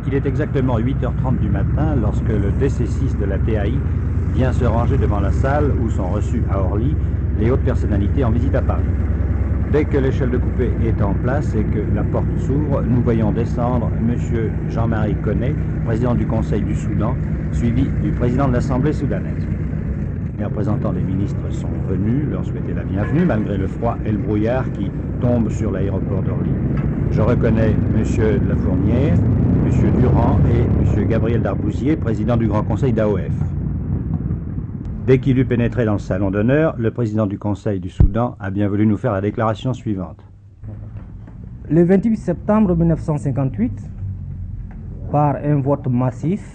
Il est exactement 8h30 du matin lorsque le DC6 de la TAI vient se ranger devant la salle où sont reçus à Orly les hautes personnalités en visite à Paris. Dès que l'échelle de coupé est en place et que la porte s'ouvre, nous voyons descendre M. Jean-Marie Koné, président du Conseil du Soudan, suivi du président de l'Assemblée soudanaise. Les représentants des ministres sont venus leur souhaiter la bienvenue, malgré le froid et le brouillard qui tombent sur l'aéroport d'Orly. Je reconnais M. de la Fournière, M. Durand et M. Gabriel Darbousier, président du Grand Conseil d'AOF. Dès qu'il eut pénétré dans le salon d'honneur, le président du Conseil du Soudan a bien voulu nous faire la déclaration suivante. Le 28 septembre 1958, par un vote massif,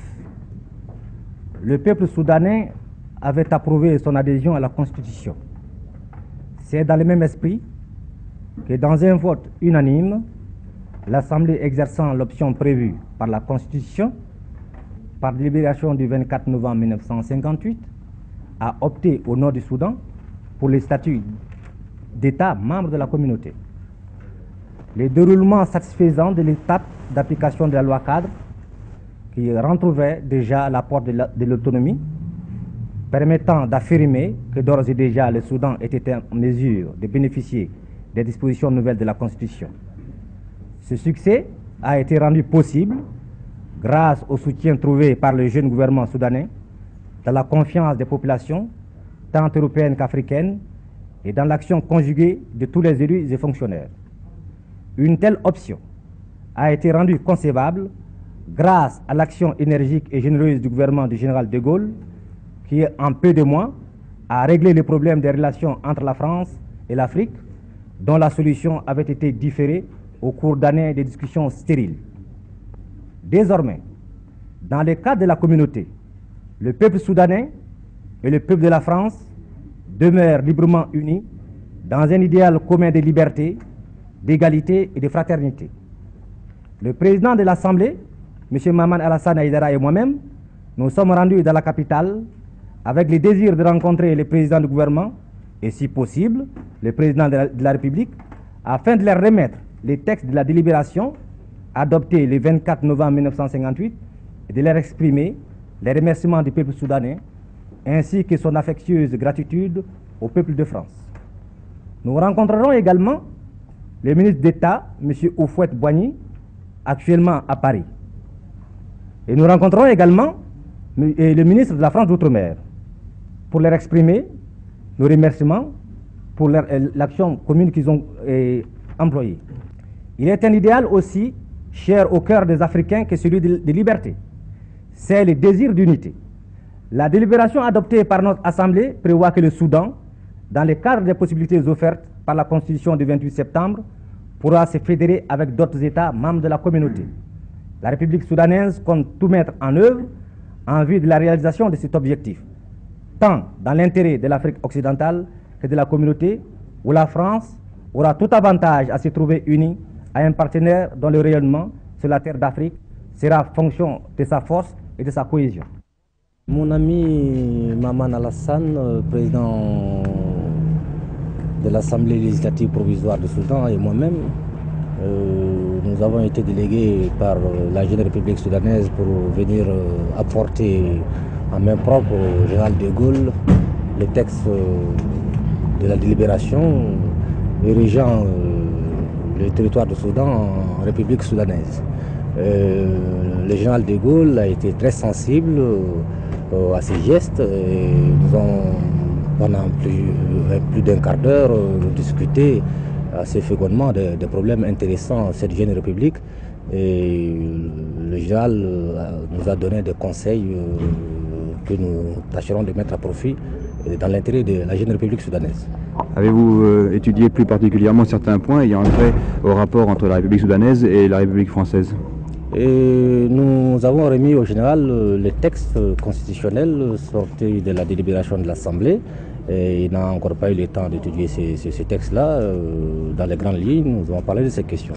le peuple soudanais avait approuvé son adhésion à la Constitution. C'est dans le même esprit que dans un vote unanime, l'Assemblée exerçant l'option prévue par la Constitution, par délibération du 24 novembre 1958, a opté au nom du Soudan pour le statut d'État membre de la communauté. Le déroulement satisfaisant de l'étape d'application de la loi cadre, qui rentrouvait déjà la porte de l'autonomie, permettant d'affirmer que d'ores et déjà le Soudan était en mesure de bénéficier des dispositions nouvelles de la Constitution. Ce succès a été rendu possible grâce au soutien trouvé par le jeune gouvernement soudanais, dans la confiance des populations, tant européennes qu'africaines, et dans l'action conjuguée de tous les élus et fonctionnaires. Une telle option a été rendue concevable grâce à l'action énergique et généreuse du gouvernement du général de Gaulle, qui, en peu de mois, a réglé le problème des relations entre la France et l'Afrique, dont la solution avait été différée au cours d'années de discussions stériles. Désormais, dans le cadre de la communauté, le peuple soudanais et le peuple de la France demeurent librement unis dans un idéal commun de liberté, d'égalité et de fraternité. Le président de l'Assemblée, M. Maman Alassane Aïdara et moi-même, nous sommes rendus dans la capitale avec le désir de rencontrer le président du gouvernement et, si possible, le président de la République, afin de leur remettre les textes de la délibération adoptés le 24 novembre 1958 et de leur exprimer les remerciements du peuple soudanais ainsi que son affectueuse gratitude au peuple de France. Nous rencontrerons également le ministre d'État, M. Houphouët-Boigny, actuellement à Paris. Et nous rencontrerons également le ministre de la France d'Outre-mer pour leur exprimer nos remerciements pour l'action commune qu'ils ont employée. Il est un idéal aussi cher au cœur des Africains que celui de liberté. C'est le désir d'unité. La délibération adoptée par notre Assemblée prévoit que le Soudan, dans le cadre des possibilités offertes par la Constitution du 28 septembre, pourra se fédérer avec d'autres États membres de la communauté. La République soudanaise compte tout mettre en œuvre en vue de la réalisation de cet objectif, tant dans l'intérêt de l'Afrique occidentale que de la communauté, où la France aura tout avantage à se trouver unie à un partenaire dont le rayonnement sur la terre d'Afrique sera fonction de sa force et de sa cohésion. Mon ami Maman Alassane, président de l'Assemblée législative provisoire du Soudan, et moi-même, nous avons été délégués par la jeune République soudanaise pour venir apporter en main propre au général de Gaulle les textes de la délibération érigeant le territoire du Soudan en République soudanaise. Le général de Gaulle a été très sensible à ces gestes et nous avons pendant plus d'un quart d'heure discuté assez fécondement des problèmes intéressants à cette jeune république, et le général nous a donné des conseils que nous tâcherons de mettre à profit dans l'intérêt de la jeune république soudanaise. Avez-vous étudié plus particulièrement certains points ayant trait au rapport entre la République soudanaise et la République française? Et nous avons remis au général les textes constitutionnels sortis de la délibération de l'Assemblée. Et il n'a encore pas eu le temps d'étudier ces textes-là. Dans les grandes lignes, nous avons parlé de ces questions.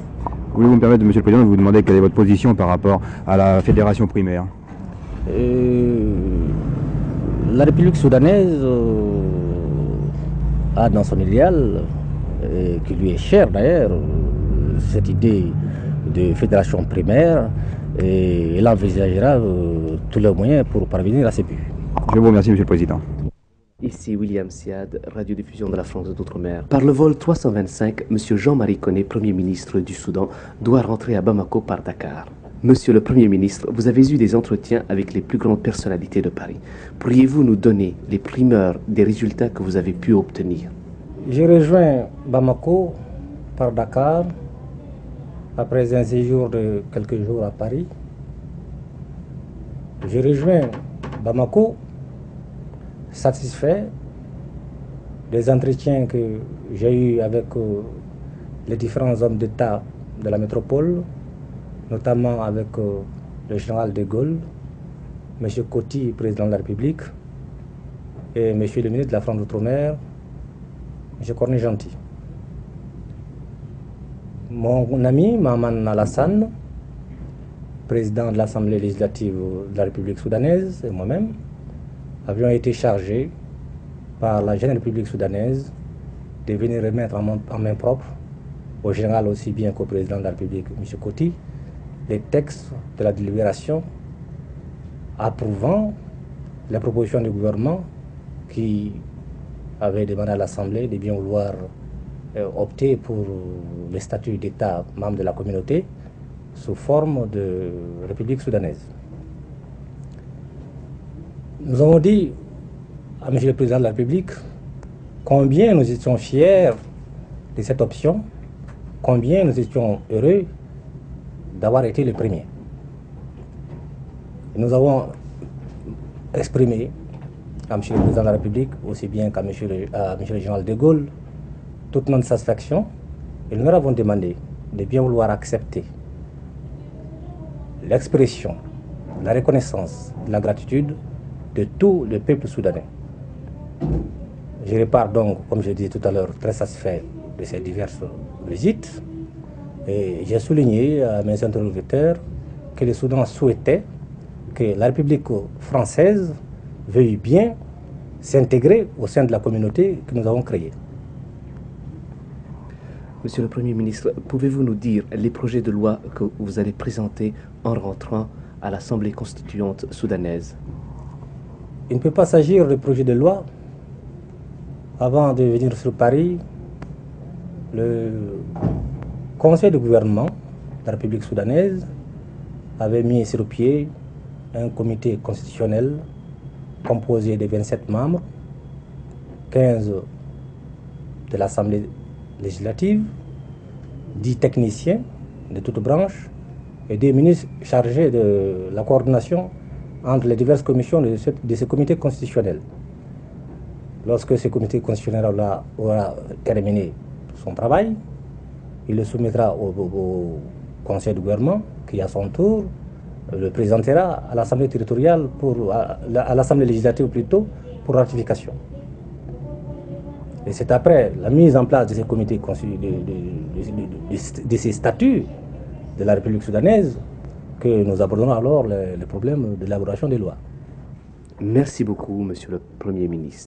Voulez-vous me permettre, Monsieur le Président, de vous demander quelle est votre position par rapport à la fédération primaire? La République soudanaise a dans son idéal, qui lui est cher d'ailleurs, cette idée de fédération primaire, et il envisagera tous les moyens pour parvenir à ses buts. Je vous remercie, Monsieur le Président. Ici William Siad, radiodiffusion de la France d'Outre-mer. Par le vol 325, M. Jean-Marie Koné, Premier ministre du Soudan, doit rentrer à Bamako par Dakar. Monsieur le Premier ministre, vous avez eu des entretiens avec les plus grandes personnalités de Paris. Pourriez-vous nous donner les primeurs des résultats que vous avez pu obtenir? J'ai rejoint Bamako par Dakar après un séjour de quelques jours à Paris. J'ai rejoint Bamako satisfait des entretiens que j'ai eus avec les différents hommes d'État de la métropole, notamment avec le général de Gaulle, M. Coty, président de la République, et M. le ministre de la France d'Outre-mer, M. Cornet Gentil. Mon ami Maman Alassane, président de l'Assemblée législative de la République soudanaise, et moi-même, avions été chargés par la jeune République soudanaise de venir remettre en main propre au général aussi bien qu'au président de la République, M. Coty, les textes de la délibération approuvant les propositions du gouvernement qui avait demandé à l'Assemblée de bien vouloir opter pour le statut d'État membre de la communauté sous forme de République soudanaise. Nous avons dit à M. le Président de la République combien nous étions fiers de cette option, combien nous étions heureux d'avoir été le premier. Et nous avons exprimé à M. le Président de la République, aussi bien qu'à M. le général de Gaulle, toute notre satisfaction, et nous leur avons demandé de bien vouloir accepter l'expression, la reconnaissance, la gratitude de tout le peuple soudanais. Je repars donc, comme je disais tout à l'heure, très satisfait de ces diverses visites. Et j'ai souligné à mes interlocuteurs que le Soudan souhaitait que la République française veuille bien s'intégrer au sein de la communauté que nous avons créée. Monsieur le Premier ministre, pouvez-vous nous dire les projets de loi que vous allez présenter en rentrant à l'Assemblée constituante soudanaise? Il ne peut pas s'agir de projet de loi. Avant de venir sur Paris, le Conseil de gouvernement de la République soudanaise avait mis sur pied un comité constitutionnel composé de 27 membres, 15 de l'Assemblée législative, 10 techniciens de toutes branches et 2 ministres chargés de la coordination entre les diverses commissions de ce comité constitutionnel. Lorsque ce comité constitutionnel aura terminé son travail, il le soumettra au Conseil de gouvernement qui, à son tour, le présentera à l'Assemblée territoriale, à l'Assemblée législative plutôt, pour ratification. Et c'est après la mise en place de ces comités, de ces statuts de la République soudanaise, que nous aborderons alors les problèmes de l'élaboration des lois. Merci beaucoup, Monsieur le Premier ministre.